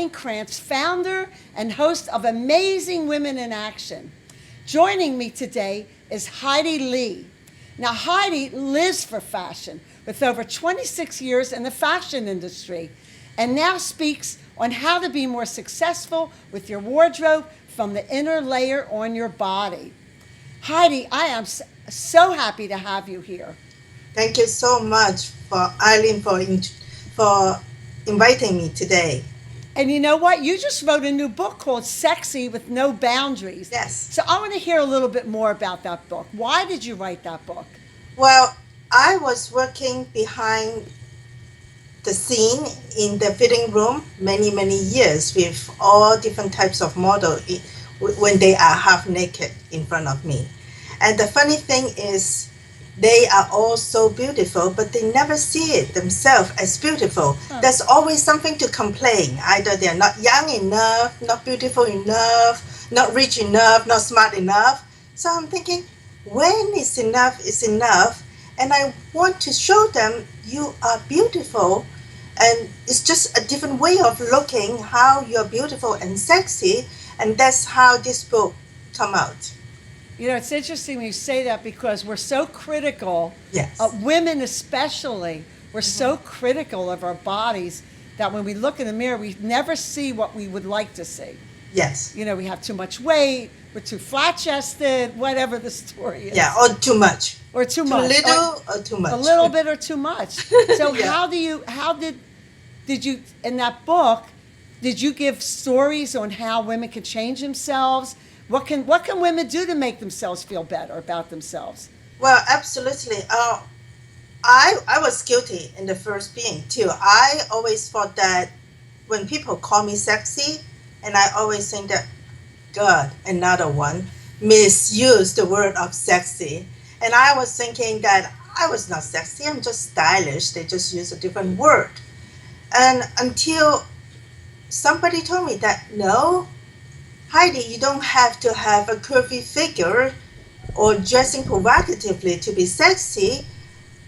Arlene Krantz, founder and host of Amazing Women in Action. Joining me today is Hidi Lee. Now, Hidi lives for fashion with over 26 years in the fashion industry and now speaks on how to be more successful with your wardrobe from the inner layer on your body. Hidi, I am so happy to have you here. Thank you so much for Eileen for inviting me today. And you know what? You just wrote a new book called Sexy with No Boundaries. Yes. So I want to hear a little bit more about that book. Why did you write that book? Well, I was working behind the scene in the fitting room many years with all different types of models when they are half naked in front of me. And the funny thing is, they are all so beautiful, but they never see it themselves as beautiful. There's always something to complain. Either they're not young enough, not beautiful enough, not rich enough, not smart enough. So I'm thinking, when is enough? And I want to show them you are beautiful. And it's just a different way of looking how you're beautiful and sexy. And that's how this book come out. You know, it's interesting when you say that because we're so critical, Yes. Women especially, we're so critical of our bodies that when we look in the mirror, we never see what we would like to see. Yes. You know, we have too much weight, we're too flat-chested, whatever the story is. Yeah, or too much. Or too Too much. little or too much. A little bit or too much. So Yeah. did you, in that book, did you give stories on how women can change themselves? What can women do to make themselves feel better about themselves? Well, absolutely. I was guilty in the first being too. I always thought that when people call me sexy, and I always think that, God, another one misused the word of sexy. And I was thinking that I was not sexy, I'm just stylish. They just use a different word. And until somebody told me that, no, Hidi, you don't have to have a curvy figure or dressing provocatively to be sexy,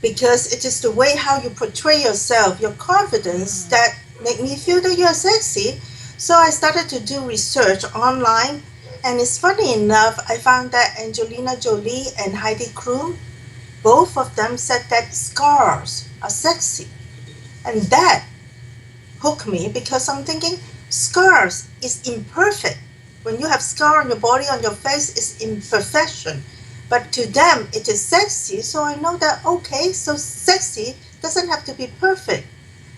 because it is the way how you portray yourself, your confidence, that make me feel that you're sexy. So I started to do research online, and it's funny enough, I found that Angelina Jolie and Heidi Klum, both of them said that scars are sexy. And that hooked me because I'm thinking scars is imperfect. When you have scar on your body, on your face, it's imperfection. But to them, it is sexy. So I know that, okay, so sexy doesn't have to be perfect.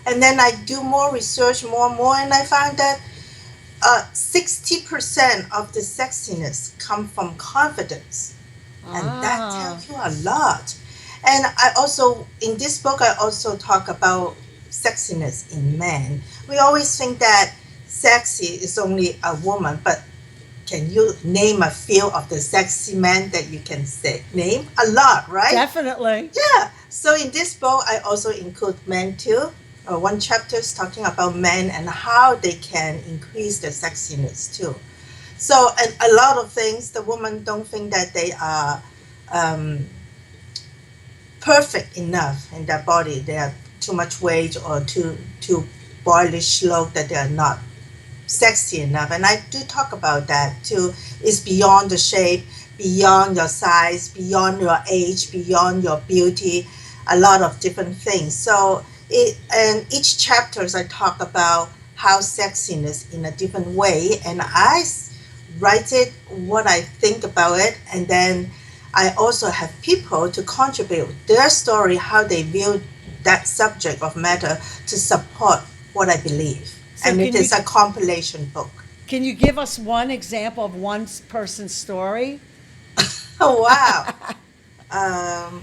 And then I do more research, more, and I found that 60% of the sexiness come from confidence. And that tells you a lot. And I also, in this book, I also talk about sexiness in men. We always think that sexy is only a woman, but can you name a few of the sexy men that you can say? Name a lot, right? Definitely. Yeah. So in this book, I also include men too. One chapter is talking about men and how they can increase their sexiness too. So, and a lot of things, the women don't think that they are perfect enough in their body. They have too much weight or too boyish look, that they are not sexy enough. And I do talk about that too. It's beyond the shape, beyond your size, beyond your age, beyond your beauty, a lot of different things. So and each chapters I talk about how sexiness in a different way, and I write it what I think about it, and then I also have people to contribute their story, how they view that subject of matter to support what I believe. So And it can is you- a compilation book. Can you give us one example of one person's story? Oh, wow.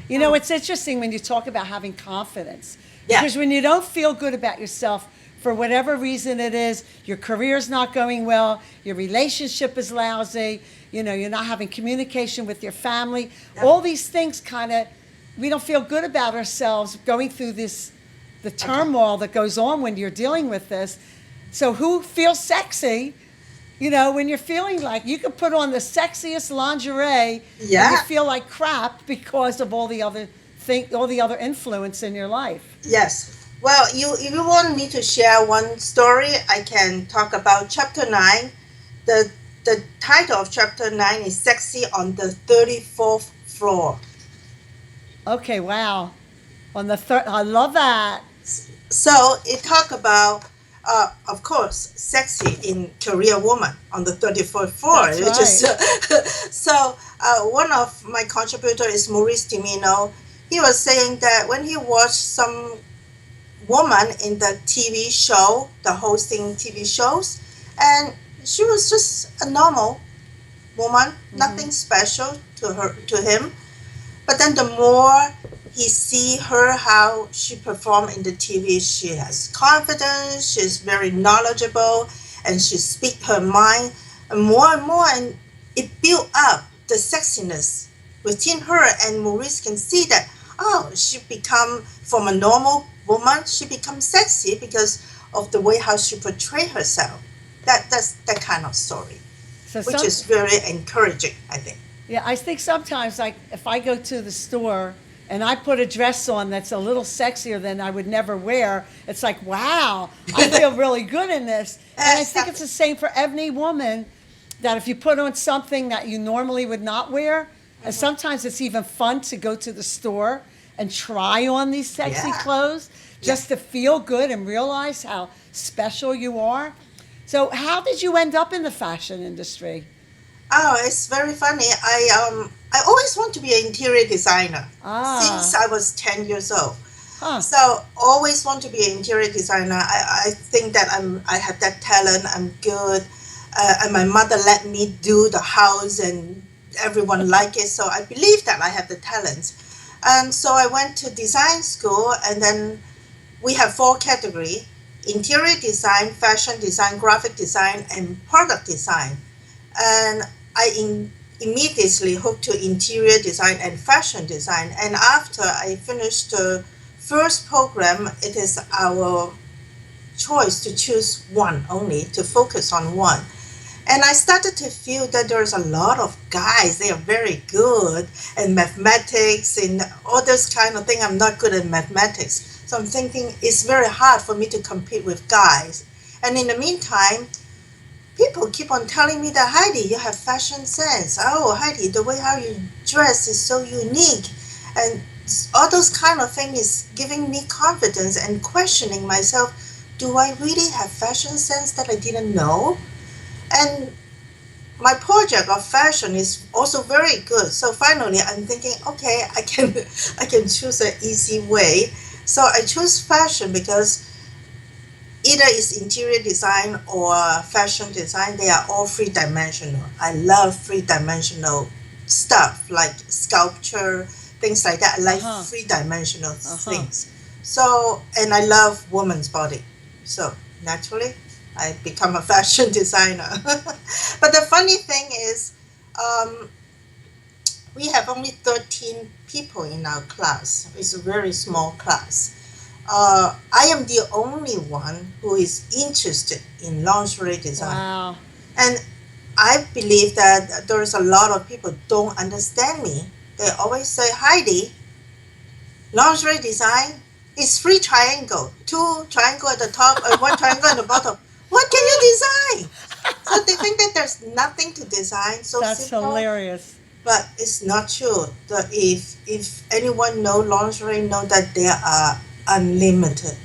You know, it's interesting when you talk about having confidence. Yeah. Because when you don't feel good about yourself, for whatever reason it is, your career's not going well, your relationship is lousy, you know, you're not having communication with your family, Yeah. all these things kind of, we don't feel good about ourselves going through the turmoil that goes on when you're dealing with this. So who feels sexy? You know, when you're feeling like you could put on the sexiest lingerie and you Yeah. feel like crap because of all the other influence in your life. Yes. Well, if you want me to share one story, I can talk about chapter 9. The title of chapter 9 is Sexy on the 34th Floor. Okay, wow. On the third, I love that. So it talk about, of course, sexy in career woman on the 34th floor, That's which is right. so. One of my contributor is Maurice Dimino. He was saying that when he watched some woman in the TV show, the hosting TV shows, and she was just a normal woman, Hmm. nothing special to him. But then the more he see her how she perform in the TV, she has confidence, she's very knowledgeable, and she speak her mind and more, and it build up the sexiness within her. And Maurice can see that, oh, she become from a normal woman, she becomes sexy because of the way how she portray herself. That's that kind of story, So which some, is very encouraging, I think. yeah, I think sometimes, like if I go to the store and I put a dress on that's a little sexier than I would never wear, it's like, wow, I feel really good in this. And I think it's Exactly. the same for any woman, that if you put on something that you normally would not wear, and sometimes it's even fun to go to the store and try on these sexy Yeah. clothes Yeah. just to feel good and realize how special you are. So, how did you end up in the fashion industry? Oh, it's very funny. I always want to be an interior designer since Ah, I was 10 years old. huh. So always want to be an interior designer. I think that I have that talent. I'm good. And my mother let me do the house and everyone like it. So I believe that I have the talent. And so I went to design school, and then we have four category: interior design, fashion design, graphic design, and product design. And immediately hooked to interior design and fashion design. And after I finished the first program, it is our choice to choose one only, to focus on one. And I started to feel that there's a lot of guys, they are very good in mathematics and all this kind of thing. I'm not good at mathematics. So I'm thinking it's very hard for me to compete with guys. And in the meantime, people keep on telling me that, Heidi, you have fashion sense. Oh, Heidi, the way how you dress is so unique. And all those kind of things is giving me confidence and questioning myself. Do I really have fashion sense that I didn't know? And my project of fashion is also very good. So finally, I'm thinking, okay, I can choose an easy way. So I choose fashion because either it's interior design or fashion design, they are all three dimensional. I love three dimensional stuff like sculpture, things like that. I Uh like huh. three dimensional Uh huh. things. So, and I love woman's body. So naturally, I become a fashion designer. But the funny thing is, um, we have only 13 people in our class. It's a very small class. I am the only one who is interested in lingerie design. Wow. And I believe that there's a lot of people don't understand me. They always say, Heidi, lingerie design is three triangle, two triangle at the top and one triangle at the bottom. What can you design? So they think that there's nothing to design, so That's simple. hilarious. But it's not true. If anyone know lingerie, know that there are unlimited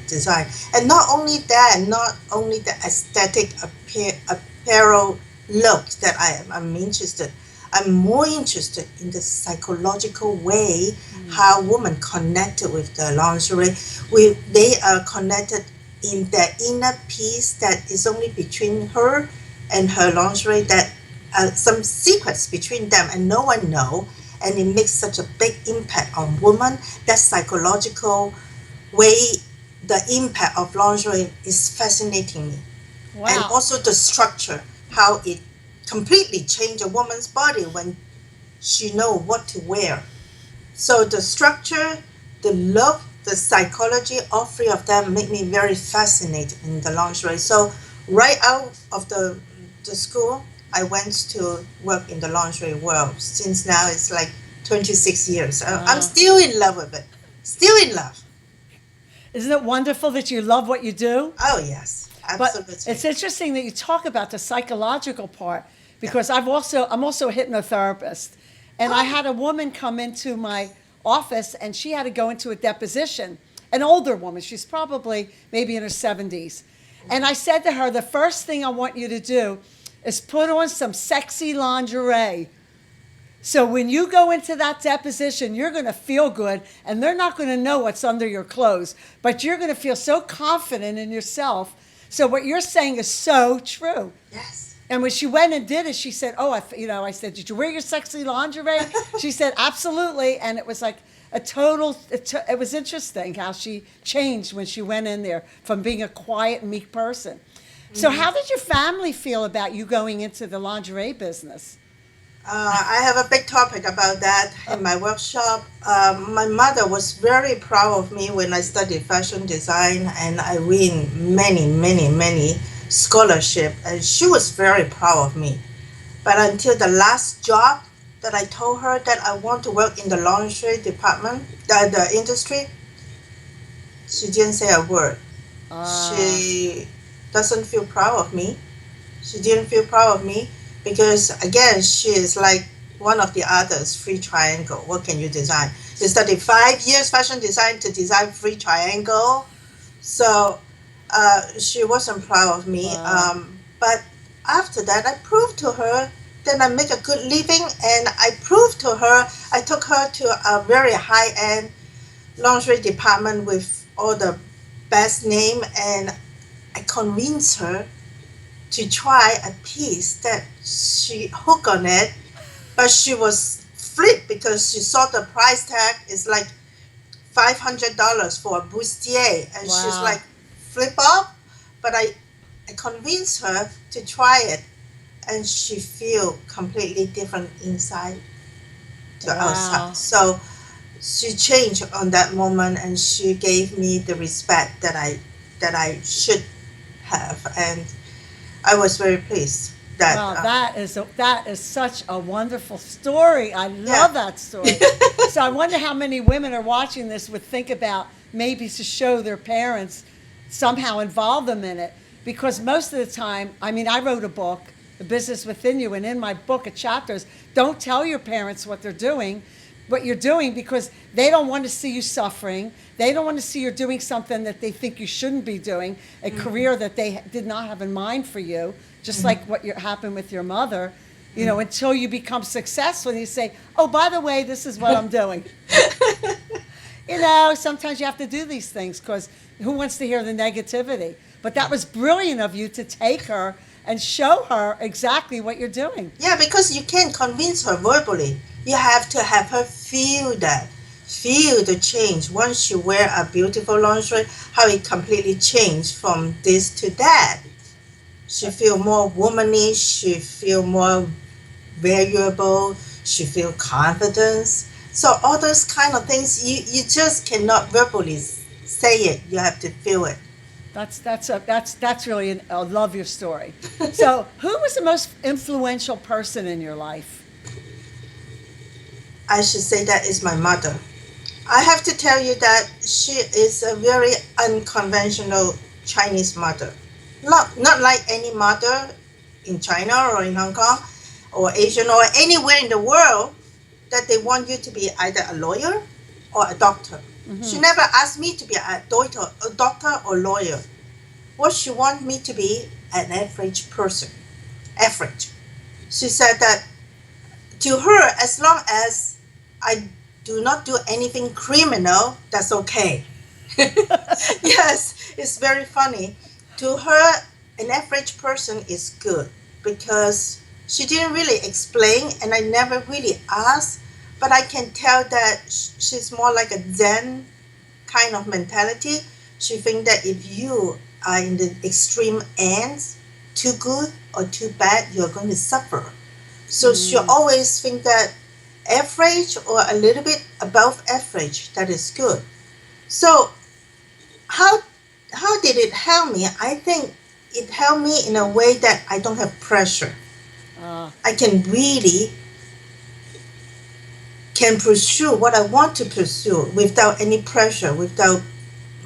design, and not only that, not only the aesthetic apparel look that I'm interested. I'm more interested in the psychological way how women connected with the lingerie. They are connected in the inner peace that is only between her and her lingerie, that some secrets between them and no one know, and it makes such a big impact on women. That psychological way, the impact of lingerie is fascinating me. And Wow. also the structure, how it completely change a woman's body when she know what to wear. So the structure, the look, the psychology, all three of them make me very fascinated in the lingerie. So right out of the school, I went to work in the lingerie world. Since now it's like 26 years. I'm Wow. still in love with it. Still in love. Isn't it wonderful that you love what you do? Oh yes, But absolutely. it's interesting that you talk about the psychological part because I'm also a hypnotherapist, and I had a woman come into my office and she had to go into a deposition, an older woman. She's probably maybe in her 70s. And I said to her, the first thing I want you to do is put on some sexy lingerie. So when you go into that deposition, you're going to feel good, and they're not going to know what's under your clothes, but you're going to feel so confident in yourself. So what you're saying is so true. Yes. And when she went and did it, she said, "Oh, I said, did you wear your sexy lingerie?" She said, "Absolutely." And it was like it was interesting how she changed when she went in there from being a quiet, meek person. So how did your family feel about you going into the lingerie business? I have a big topic about that in my workshop. My mother was very proud of me when I studied fashion design, and I win many, many, many scholarship, and she was very proud of me. But until the last job that I told her that I want to work in the lingerie department, the industry, she didn't say a word. She doesn't feel proud of me. She didn't feel proud of me because, again, she is like one of the others, free triangle. What can you design? She studied 5 years fashion design to design free triangle. So she wasn't proud of me. Wow. But after that, I proved to her that I make a good living, and I proved to her, I took her to a very high-end lingerie department with all the best name, and I convinced her to try a piece that she hooked on it, but she was flipped because she saw the price tag is like $500 for a bustier, and she's Wow. like flip up. But I convinced her to try it, and she feel completely different inside to Wow. outside. So she changed on that moment, and she gave me the respect that I should have, and I was very pleased that Wow, that is such a wonderful story. I yeah. love that story. So I wonder how many women are watching this would think about maybe to show their parents, somehow involve them in it. Because most of the time, I mean, I wrote a book, The Business Within You, and in my book, a chapter is don't tell your parents what you're doing, because they don't want to see you suffering. They don't want to see you're doing something that they think you shouldn't be doing, a career that they did not have in mind for you, just like what happened with your mother, until you become successful and you say, "Oh, by the way, this is what I'm doing." Sometimes you have to do these things because who wants to hear the negativity? But that was brilliant of you to take her and show her exactly what you're doing. Yeah, because you can't convince her verbally. You have to have her feel that, feel the change. Once she wear a beautiful lingerie, how it completely changed from this to that. She feel more womanish. She feel more valuable. She feel confidence. So all those kind of things, you just cannot verbally say it. You have to feel it. That's really I love your story. So, who was the most influential person in your life? I should say that is my mother. I have to tell you that she is a very unconventional Chinese mother. Not like any mother in China or in Hong Kong or Asian or anywhere in the world that they want you to be either a lawyer or a doctor. She never asked me to be a doctor or lawyer. What she want me to be an average person. Average. She said that to her, as long as I do not do anything criminal, that's okay. Yes, it's very funny. To her, an average person is good because she didn't really explain, and I never really asked, but I can tell that she's more like a Zen kind of mentality. She thinks that if you are in the extreme ends, too good or too bad, you're going to suffer. So she always think that average or a little bit above average, that is good. So how how did it help me? I think it helped me in a way that I don't have pressure. Uh, I can really can pursue what I want to pursue without any pressure, without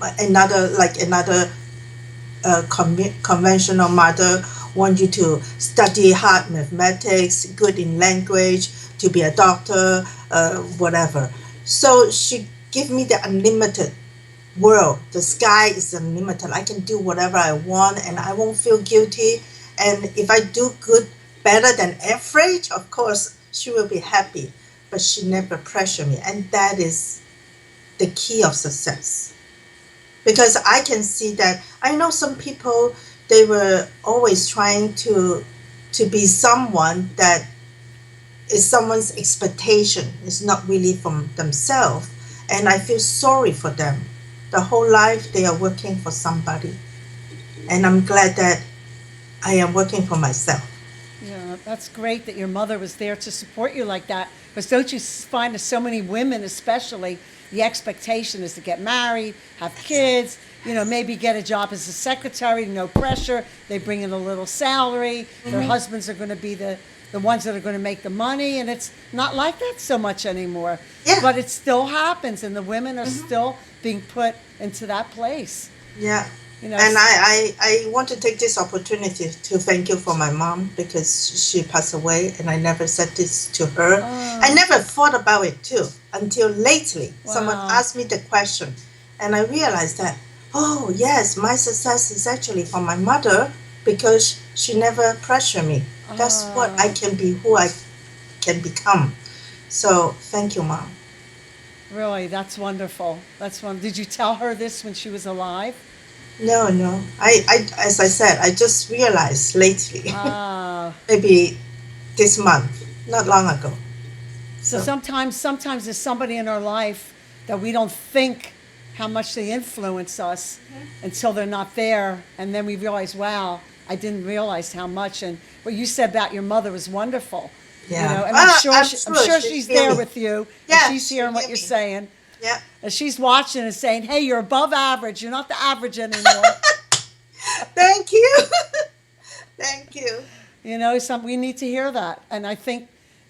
another conventional mother want you to study hard mathematics, good in language, to be a doctor, whatever. So she give me the unlimited world. The sky is unlimited. I can do whatever I want and I won't feel guilty. And if I do good, better than average, of course, she will be happy. But she never pressure me. And that is the key of success. Because I can see that I know some people, they were always trying to be someone that is someone's expectation. It's not really from themselves. And I feel sorry for them. The whole life they are working for somebody. And I'm glad that I am working for myself. Yeah, that's great that your mother was there to support you like that. Because don't you find that so many women, especially, the expectation is to get married, have kids, maybe get a job as a secretary, no pressure. They bring in a little salary. Their husbands are going to be the ones that are going to make the money. And it's not like that so much anymore. Yeah. But it still happens, and the women are still being put into that place. Yeah. You know, And I want to take this opportunity to thank you for my mom because she passed away and I never said this to her. I never thought about it too until lately. Someone Wow. asked me the question and I realized that, oh yes, my success is actually from my mother because she never pressured me. That's what I can be, who I can become. So thank you, Mom. Really, that's wonderful. That's one. Did you tell her this when she was alive? No, no. I as I said, I just realized lately, Ah. maybe this month, not long ago. So sometimes there's somebody in our life that we don't think how much they influence us until they're not there, and then we realize, wow, I didn't realize how much. And what you said about your mother was wonderful. Yeah. And I'm I'm sure she's there with you. Yeah, And she's hearing what hear you're me. saying. Yeah. And she's watching and saying, hey, you're above average. You're not the average anymore. Thank you. Thank you. We need to hear that. And I think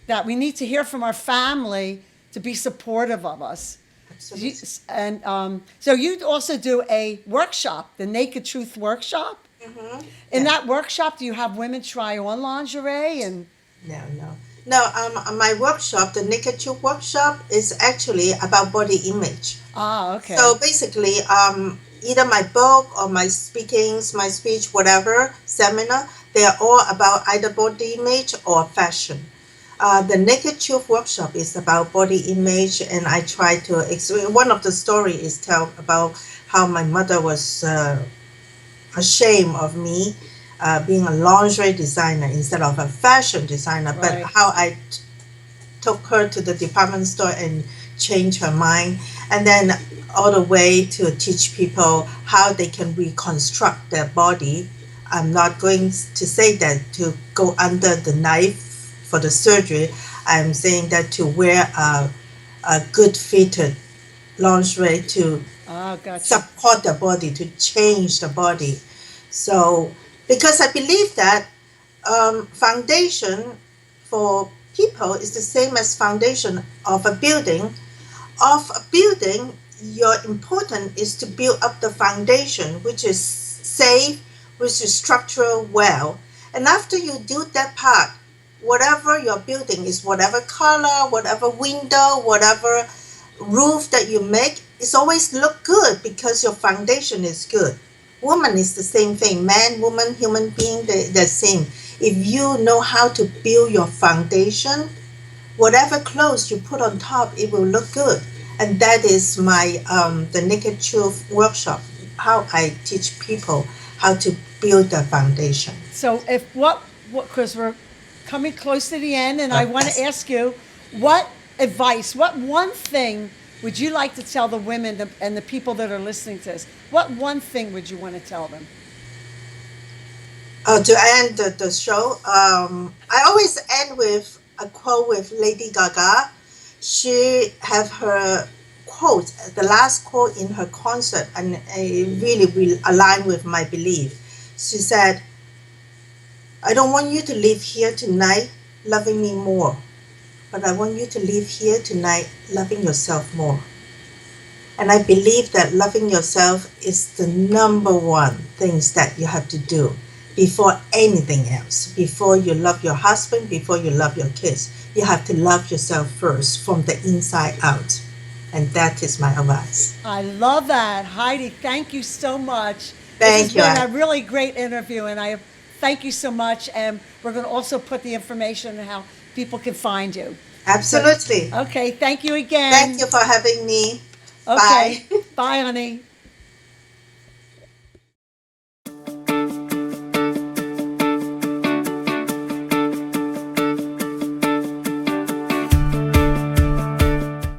that we need to hear from our family to be supportive of us. Absolutely. And so you also do a workshop, the Naked Truth workshop. Mm-hmm. In that workshop, do you have women try on lingerie? And No. My workshop, the Naked Truth workshop, is actually about body image. okay. So basically, either my book or my speakings, my speech, whatever, seminar, they are all about either body image or fashion. The Naked Truth workshop is about body image, and I try to explain. One of the story is tell about how my mother was ashamed of me being a lingerie designer instead of a fashion designer, but Right. how I took her to the department store and changed her mind, and then all the way to teach people how they can reconstruct their body. I'm not going to say that to go under the knife for the surgery. I'm saying that to wear a good fitted lingerie to Gotcha. support the body, to change the body. So, because I believe that foundation for people is the same as foundation of a building. Of a building, your important is to build up the foundation, which is safe, which is structural well. And after you do that part, whatever your building is, whatever color, whatever window, whatever roof that you make, it's always look good because your foundation is good. Woman is the same thing. Man, woman, human being, they're same. If you know how to build your foundation, whatever clothes you put on top, it will look good. And that is my the Naked Truth workshop, how I teach people how to build the foundation. So because we're coming close to the end, and I want to Yes. ask you, what advice, what one thing would you like to tell the women and the people that are listening to this? What one thing would you want to tell them? To end the show, I always end with a quote with Lady Gaga. She have her quote, the last quote in her concert, and it really will align with my belief. She said, I don't want you to leave here tonight loving me more, but I want you to leave here tonight loving yourself more. And I believe that loving yourself is the number one things that you have to do before anything else. Before you love your husband, before you love your kids, you have to love yourself first from the inside out. And that is my advice. I love that. Heidi, thank you so much. This has Thank you. been a really great interview, and I thank you so much. And we're going to also put the information on how people can find you. Absolutely. Okay, thank you again. Thank you for having me. Okay, Bye. bye, honey.